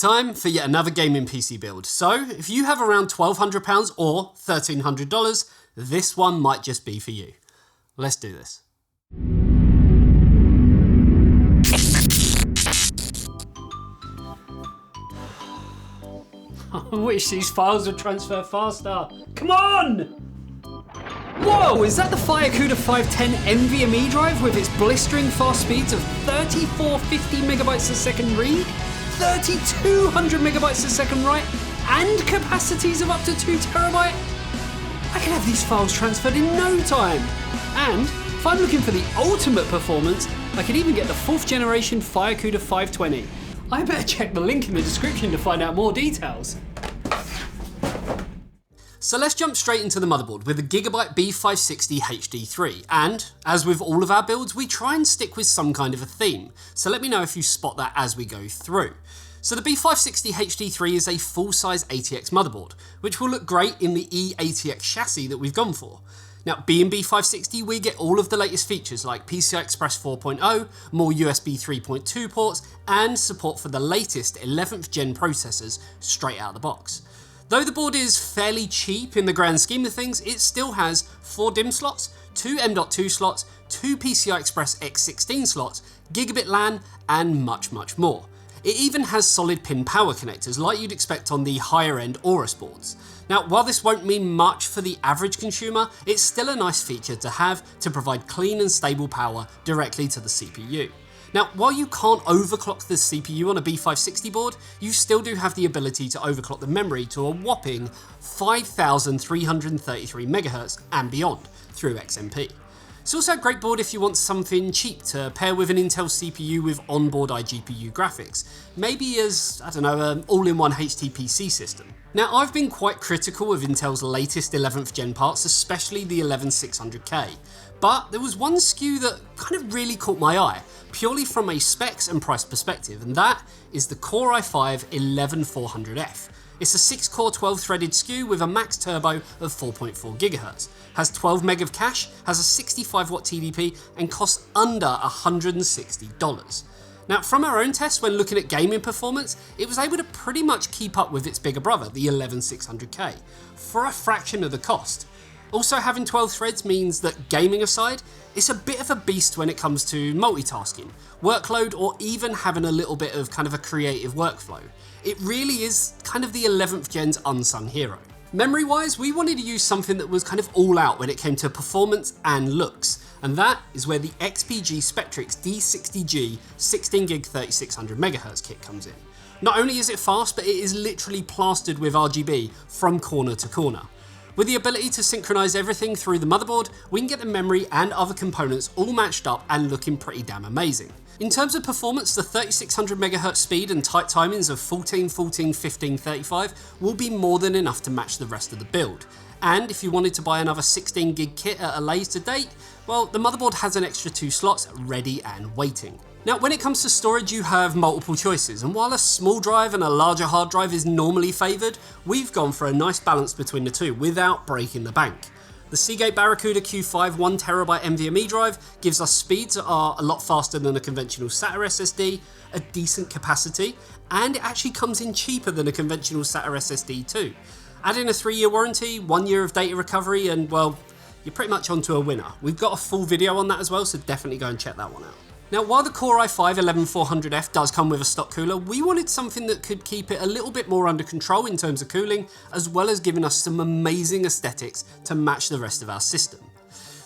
time for yet another gaming PC build. So if you have around £1,200 or $1,300, this one might just be for you. Let's do this. I wish these files would transfer faster. Come on! Whoa, is that the FireCuda 510 NVMe drive with its blistering fast speeds of 3450 megabytes a second read, 3200 megabytes a second write, and capacities of up to 2 terabyte? I can have these files transferred in no time. And if I'm looking for the ultimate performance, I could even get the 4th generation FireCuda 520. I better check the link in the description to find out more details. So let's jump straight into the motherboard with the Gigabyte B560 HD3, and as with all of our builds, we try and stick with some kind of a theme, so let me know if you spot that as we go through. So the B560 HD3 is a full-size ATX motherboard, which will look great in the eTeknix chassis that we've gone for. Now, being B560, we get all of the latest features like PCI Express 4.0, more USB 3.2 ports, and support for the latest 11th gen processors straight out of the box. Though the board is fairly cheap in the grand scheme of things, it still has 4 DIMM slots, 2 M.2 slots, 2 PCI Express X16 slots, gigabit LAN, and much more. It even has solid pin power connectors like you'd expect on the higher end Aorus boards. Now, while this won't mean much for the average consumer, it's still a nice feature to have to provide clean and stable power directly to the CPU. Now, while you can't overclock the CPU on a B560 board, you still do have the ability to overclock the memory to a whopping 5,333 MHz and beyond through XMP. It's also a great board if you want something cheap to pair with an Intel CPU with onboard iGPU graphics, maybe as, I don't know, an all-in-one HTPC system. Now, I've been quite critical of Intel's latest 11th gen parts, especially the 11600K, but there was one SKU that kind of really caught my eye, purely from a specs and price perspective, and that is the Core i5 11400F. It's a 6-core 12-threaded SKU with a max turbo of 4.4 GHz, has 12 meg of cache, has a 65-watt TDP, and costs under $160. Now, from our own tests when looking at gaming performance, it was able to pretty much keep up with its bigger brother, the 11600K, for a fraction of the cost. Also, having 12 threads means that, gaming aside, it's a bit of a beast when it comes to multitasking, workload, or even having a little bit of kind of a creative workflow. It really is kind of the 11th gen's unsung hero. Memory-wise, we wanted to use something that was kind of all out when it came to performance and looks, and that is where the XPG Spectrix D60G 16GB 3600 MHz kit comes in. Not only is it fast, but it is literally plastered with RGB from corner to corner. With the ability to synchronize everything through the motherboard, we can get the memory and other components all matched up and looking pretty damn amazing. In terms of performance, the 3600 MHz speed and tight timings of 14, 14, 15, 35 will be more than enough to match the rest of the build. And if you wanted to buy another 16GB kit at a later date, well, the motherboard has an extra 2 slots ready and waiting. Now, when it comes to storage, you have multiple choices, and while a small drive and a larger hard drive is normally favoured, we've gone for a nice balance between the two without breaking the bank. The Seagate Barracuda Q5 1TB NVMe drive gives us speeds that are a lot faster than a conventional SATA SSD, a decent capacity, and it actually comes in cheaper than a conventional SATA SSD too. Add in a 3-year warranty, 1 year of data recovery, and well, you're pretty much onto a winner. We've got a full video on that as well, so definitely go and check that one out. Now, while the Core i5 11400F does come with a stock cooler, we wanted something that could keep it a little bit more under control in terms of cooling, as well as giving us some amazing aesthetics to match the rest of our system.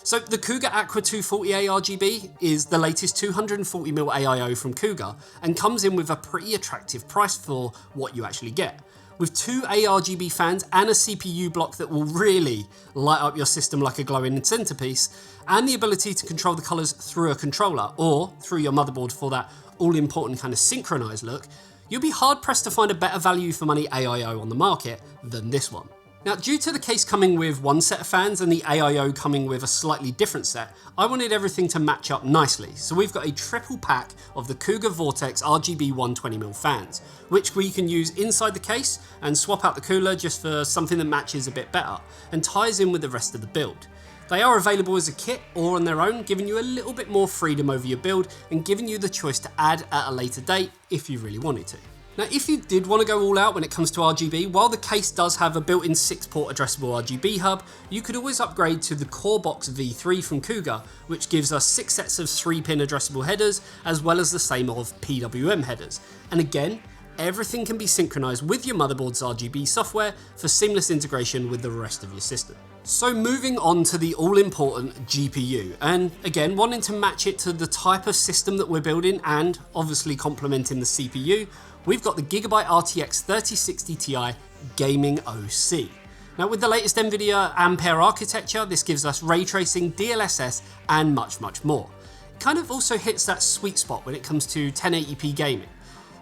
So the Cougar Aqua 240 ARGB is the latest 240mm AIO from Cougar and comes in with a pretty attractive price for what you actually get. With 2 ARGB fans and a CPU block that will really light up your system like a glowing centerpiece, and the ability to control the colours through a controller or through your motherboard for that all-important kind of synchronized look, you'll be hard-pressed to find a better value for money AIO on the market than this one. Now, due to the case coming with one set of fans and the AIO coming with a slightly different set, I wanted everything to match up nicely, so we've got a triple pack of the Cougar Vortex RGB 120mm fans, which we can use inside the case and swap out the cooler just for something that matches a bit better and ties in with the rest of the build. They are available as a kit or on their own, giving you a little bit more freedom over your build and giving you the choice to add at a later date if you really wanted to. Now, if you did want to go all out when it comes to RGB, while the case does have a built-in 6-port addressable RGB hub, you could always upgrade to the Core Box V3 from Cougar, which gives us 6 sets of 3-pin addressable headers, as well as the same of PWM headers. And again, everything can be synchronized with your motherboard's RGB software for seamless integration with the rest of your system. So moving on to the all-important GPU, and again, wanting to match it to the type of system that we're building and obviously complementing the CPU, we've got the Gigabyte RTX 3060 Ti Gaming OC. Now with the latest NVIDIA Ampere architecture, this gives us ray tracing, DLSS, and much more. It kind of also hits that sweet spot when it comes to 1080p gaming.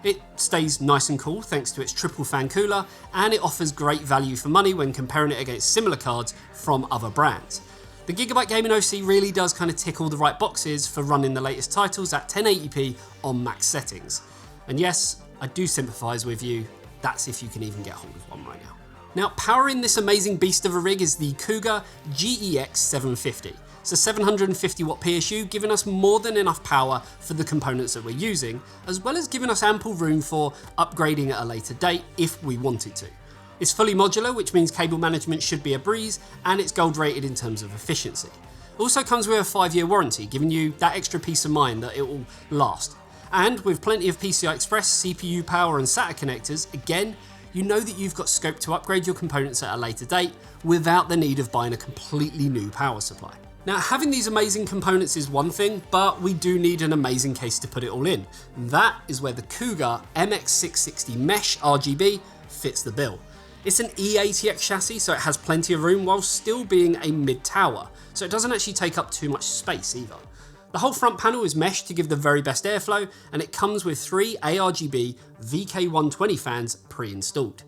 It stays nice and cool thanks to its triple fan cooler, and it offers great value for money when comparing it against similar cards from other brands. The Gigabyte Gaming OC really does kind of tick all the right boxes for running the latest titles at 1080p on max settings. And yes, I do sympathise with you, that's if you can even get hold of one right now. Now, powering this amazing beast of a rig is the Cougar GEX 750. It's a 750 watt PSU, giving us more than enough power for the components that we're using, as well as giving us ample room for upgrading at a later date if we wanted to. It's fully modular, which means cable management should be a breeze, and it's gold rated in terms of efficiency. It also comes with a 5-year warranty, giving you that extra peace of mind that it will last. And with plenty of PCI Express, CPU power and SATA connectors, again, you know that you've got scope to upgrade your components at a later date without the need of buying a completely new power supply. Now, having these amazing components is one thing, but we do need an amazing case to put it all in. And that is where the Cougar MX660 Mesh ARGB fits the bill. It's an eTeknix chassis, so it has plenty of room while still being a mid-tower, so it doesn't actually take up too much space either. The whole front panel is mesh to give the very best airflow, and it comes with 3 ARGB VK120 fans pre-installed.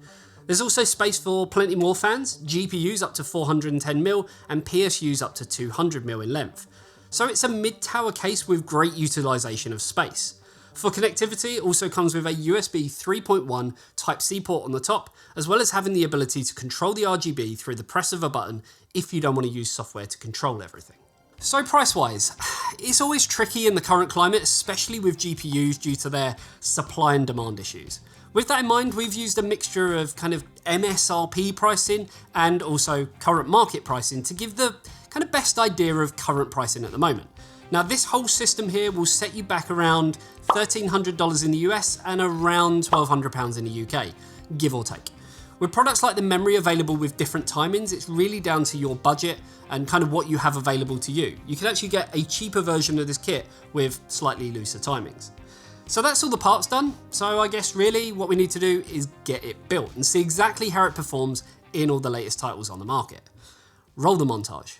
There's also space for plenty more fans, GPUs up to 410mm and PSUs up to 200mm in length. So it's a mid-tower case with great utilisation of space. For connectivity, it also comes with a USB 3.1 Type-C port on the top, as well as having the ability to control the RGB through the press of a button if you don't want to use software to control everything. So price-wise, it's always tricky in the current climate, especially with GPUs due to their supply and demand issues. With that in mind, we've used a mixture of kind of MSRP pricing and also current market pricing to give the kind of best idea of current pricing at the moment. Now, this whole system here will set you back around $1,300 in the US and around £1,200 in the UK, give or take. With products like the memory available with different timings, it's really down to your budget and kind of what you have available to you. You can actually get a cheaper version of this kit with slightly looser timings. So that's all the parts done. So I guess really what we need to do is get it built and see exactly how it performs in all the latest titles on the market. Roll the montage.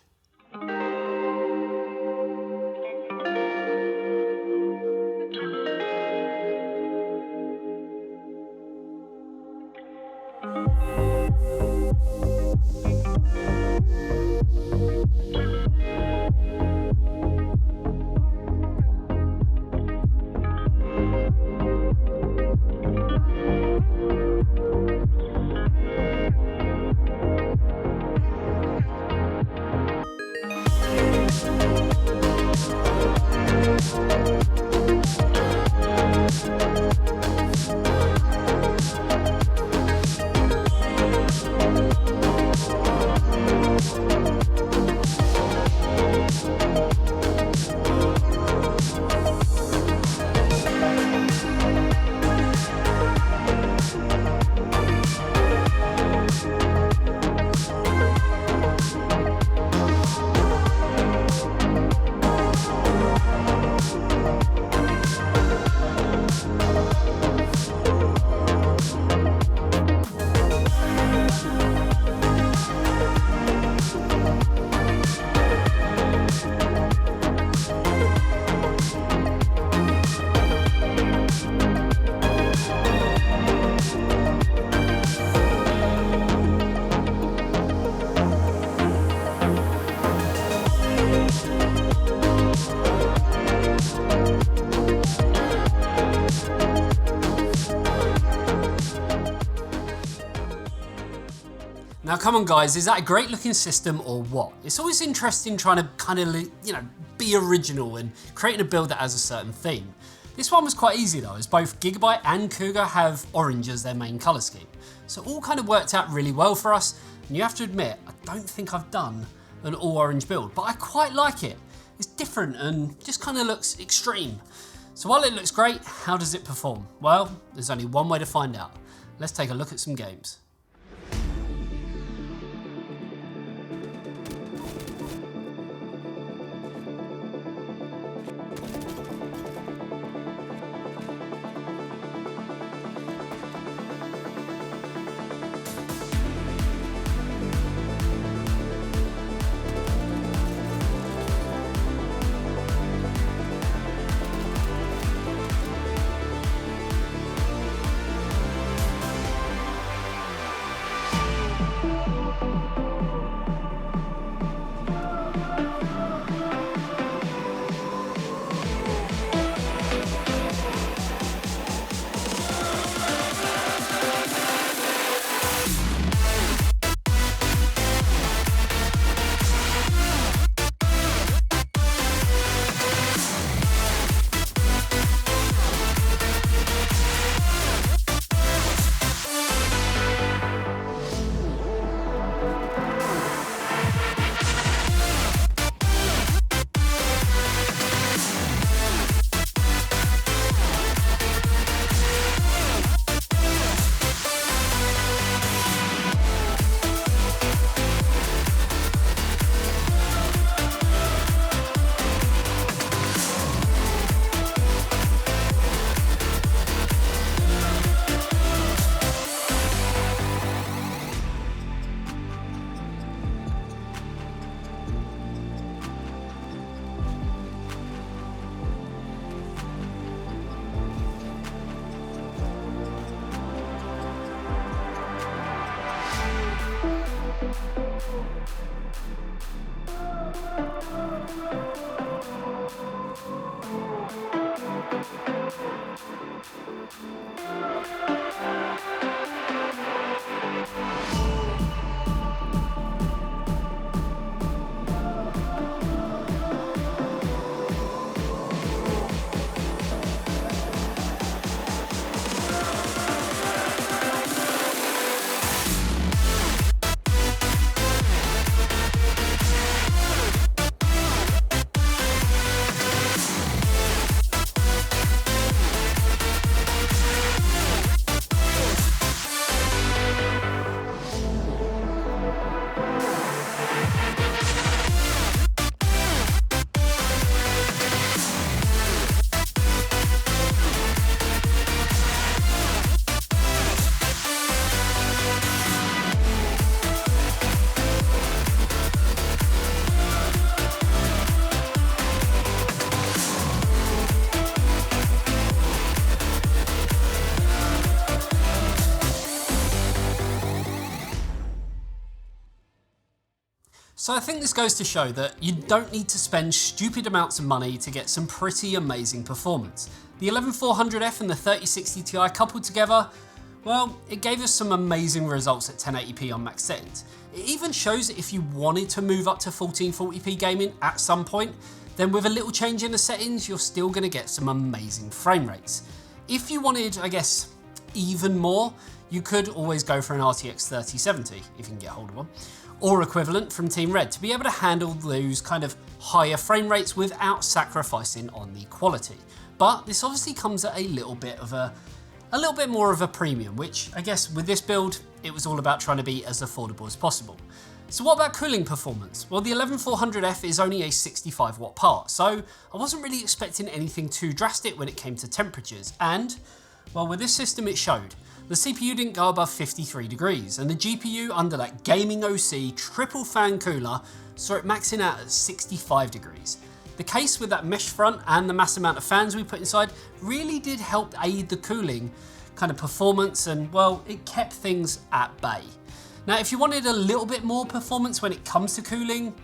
Now come on guys, is that a great looking system or what? It's always interesting trying to kind of, be original and creating a build that has a certain theme. This one was quite easy though, as both Gigabyte and Cougar have orange as their main colour scheme. So it all kind of worked out really well for us, and you have to admit, I don't think I've done an all orange build, but I quite like it. It's different and just kind of looks extreme. So while it looks great, how does it perform? Well, there's only one way to find out. Let's take a look at some games. So I think this goes to show that you don't need to spend stupid amounts of money to get some pretty amazing performance. The 11400F and the 3060 Ti coupled together, well, it gave us some amazing results at 1080p on max settings. It even shows that if you wanted to move up to 1440p gaming at some point, then with a little change in the settings, you're still going to get some amazing frame rates. If you wanted, I guess, even more, you could always go for an RTX 3070, if you can get hold of one, or equivalent from Team Red, to be able to handle those kind of higher frame rates without sacrificing on the quality. But this obviously comes at a little bit more of a premium, which I guess with this build, it was all about trying to be as affordable as possible. So what about cooling performance? Well, the 11400F is only a 65 watt part, so I wasn't really expecting anything too drastic when it came to temperatures, and well, with this system it showed. The CPU didn't go above 53 degrees, and the GPU under that gaming OC triple fan cooler saw it maxing out at 65 degrees. The case with that mesh front and the mass amount of fans we put inside really did help aid the cooling kind of performance, and well, it kept things at bay. Now, if you wanted a little bit more performance when it comes to cooling,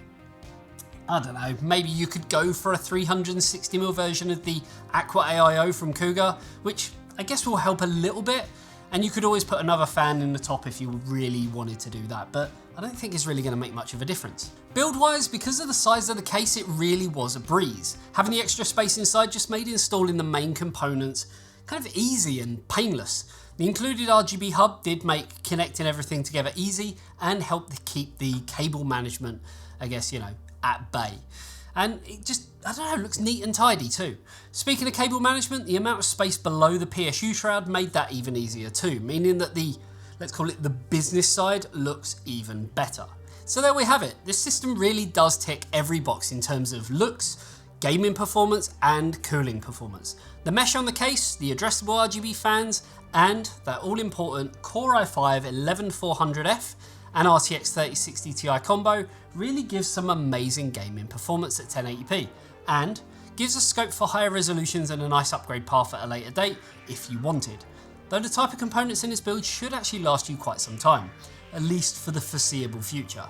I don't know, maybe you could go for a 360mm version of the Aqua AIO from Cougar, which I guess will help a little bit. And you could always put another fan in the top if you really wanted to do that, but I don't think it's really going to make much of a difference. Build-wise, because of the size of the case, it really was a breeze. Having the extra space inside just made installing the main components kind of easy and painless. The included RGB hub did make connecting everything together easy and helped to keep the cable management, I guess, you know, at bay. And it just, I don't know, looks neat and tidy too. Speaking of cable management, the amount of space below the PSU shroud made that even easier too, meaning that the, let's call it the business side, looks even better. So there we have it. This system really does tick every box in terms of looks, gaming performance and cooling performance. The mesh on the case, the addressable RGB fans, and that all important Core i5 11400F and RTX 3060 Ti combo really gives some amazing gaming performance at 1080p and gives us scope for higher resolutions and a nice upgrade path at a later date if you wanted. Though the type of components in this build should actually last you quite some time, at least for the foreseeable future.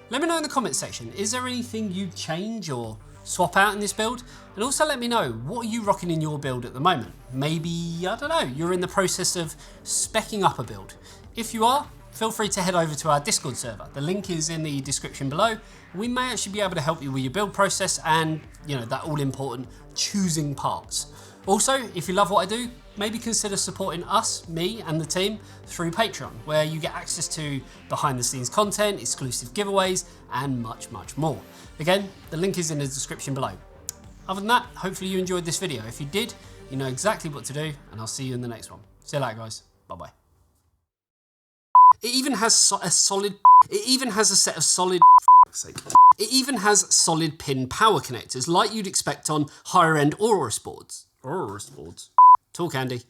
Let me know in the comment section, is there anything you'd change or swap out in this build? And also let me know, what are you rocking in your build at the moment? Maybe, I don't know, you're in the process of speccing up a build. If you are, feel free to head over to our Discord server. The link is in the description below. We may actually be able to help you with your build process and, you know, that all important choosing parts. Also, if you love what I do, maybe consider supporting us, me and the team through Patreon, where you get access to behind the scenes content, exclusive giveaways, and much, much more. Again, the link is in the description below. Other than that, hopefully you enjoyed this video. If you did, you know exactly what to do, and I'll see you in the next one. See you later, guys. Bye-bye. It even has a set of solid pin power connectors like you'd expect on higher end Aura boards. Talk Andy.